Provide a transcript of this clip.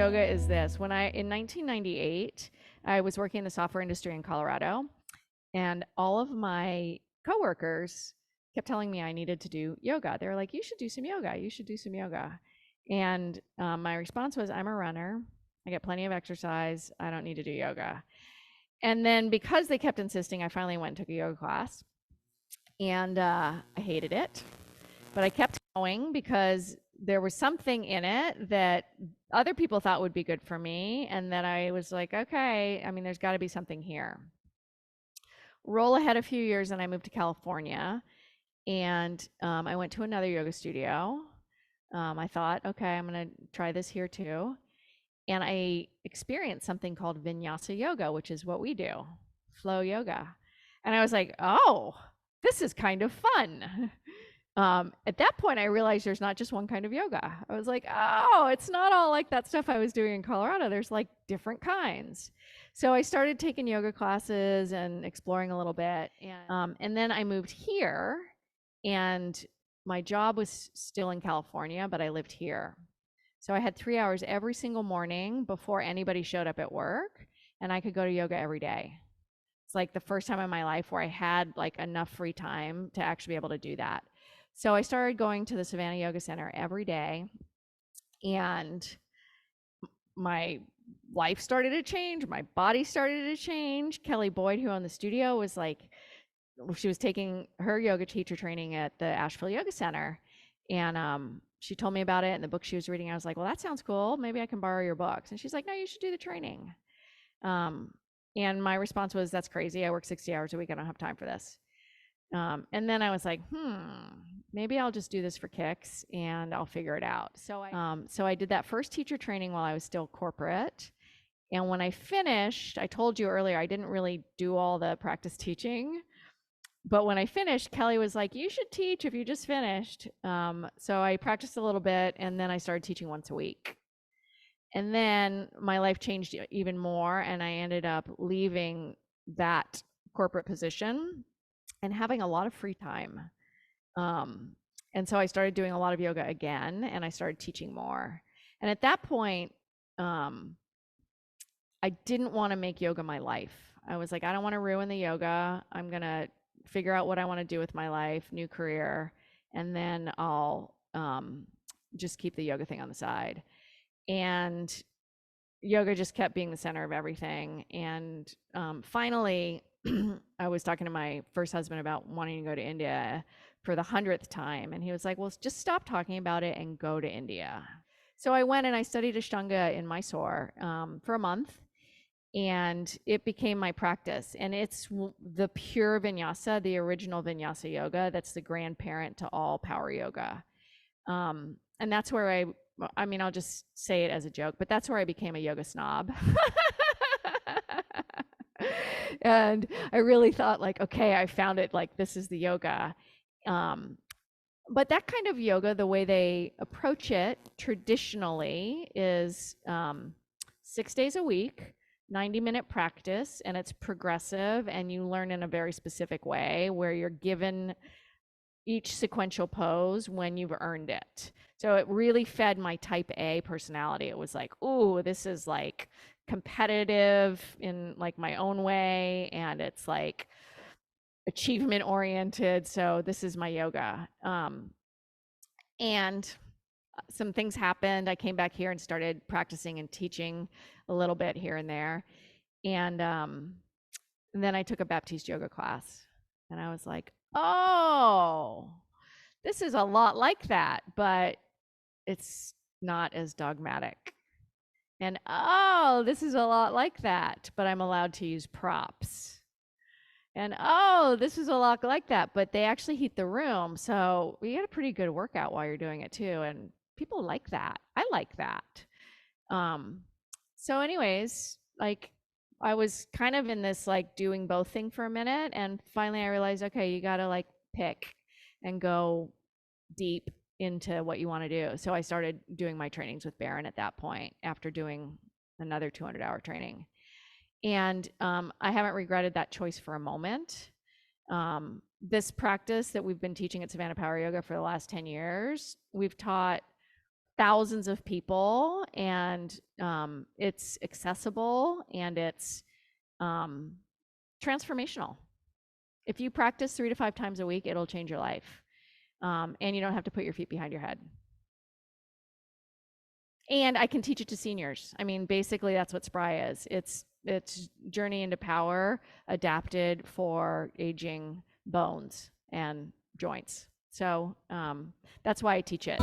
yoga is this. In 1998, I was working in the software industry in Colorado, and all of my coworkers kept telling me I needed to do yoga. They were like, you should do some yoga. You should do some yoga. And my response was, I'm a runner. I get plenty of exercise. I don't need to do yoga. And then because they kept insisting, I finally went and took a yoga class. And I hated it. But I kept going because there was something in it that other people thought would be good for me. And that I was like, okay, I mean, there's got to be something here. Roll ahead a few years and I moved to California. And I went to another yoga studio. I thought, okay, I'm going to try this here too. And I experienced something called vinyasa yoga, which is what we do, flow yoga. And I was like, oh, this is kind of fun. At that point, I realized there's not just one kind of yoga. I was like, oh, it's not all like that stuff I was doing in Colorado. There's like different kinds. So I started taking yoga classes and exploring a little bit. And then I moved here, and my job was still in California, but I lived here. So I had 3 hours every single morning before anybody showed up at work, and I could go to yoga every day. It's like the first time in my life where I had like enough free time to actually be able to do that. So I started going to the Savannah Yoga Center every day, and my life started to change. My body started to change. Kelly Boyd, who owned the studio, was like, she was taking her yoga teacher training at the Asheville Yoga Center. And she told me about it and the book she was reading. I was like, well, that sounds cool. Maybe I can borrow your books. And she's like, no, you should do the training. And my response was, that's crazy. I work 60 hours a week. I don't have time for this. And then I was like, maybe I'll just do this for kicks and I'll figure it out. So I did that first teacher training while I was still corporate. And when I finished, I told you earlier, I didn't really do all the practice teaching. But when I finished, Kelly was like, you should teach if you just finished. So I practiced a little bit, and then I started teaching once a week. And then my life changed even more, and I ended up leaving that corporate position and having a lot of free time. And so I started doing a lot of yoga again, and I started teaching more. And at that point, I didn't want to make yoga my life. I was like, I don't want to ruin the yoga. I'm going to figure out what I want to do with my life, new career, and then I'll just keep the yoga thing on the side. And yoga just kept being the center of everything. And finally, I was talking to my first husband about wanting to go to India for the 100th time. And he was like, well, just stop talking about it and go to India. So I went and I studied Ashtanga in Mysore for a month. And it became my practice. And it's the pure vinyasa, the original vinyasa yoga, that's the grandparent to all power yoga. And that's where I mean, I'll just say it as a joke, but that's where I became a yoga snob. And I really thought like, okay, I found it, like this is the yoga. But that kind of yoga, the way they approach it traditionally is 6 days a week, 90-minute practice, and it's progressive, and you learn in a very specific way where you're given each sequential pose when you've earned it. So it really fed my type A personality. It was like, ooh, this is like competitive in like my own way, and it's like achievement oriented. So this is my yoga. And some things happened. I came back here and started practicing and teaching a little bit here and there. And then I took a Baptiste yoga class, and I was like, oh, this is a lot like that, but it's not as dogmatic. And oh, this is a lot like that, but I'm allowed to use props. And oh, this is a lot like that, but they actually heat the room. So you get a pretty good workout while you're doing it too. And people like that. I like that. So anyways, like I was kind of in this like doing both thing for a minute. And finally I realized, okay, you got to like pick and go deep into what you want to do. So I started doing my trainings with Barron at that point after doing another 200-hour training. And I haven't regretted that choice for a moment. This practice that we've been teaching at Savannah Power Yoga for the last 10 years, we've taught thousands of people, and it's accessible, and it's transformational. If you practice 3 to 5 times a week, it'll change your life. And you don't have to put your feet behind your head. And I can teach it to seniors. I mean, basically that's what Spry is. It's Journey into Power adapted for aging bones and joints. So that's why I teach it.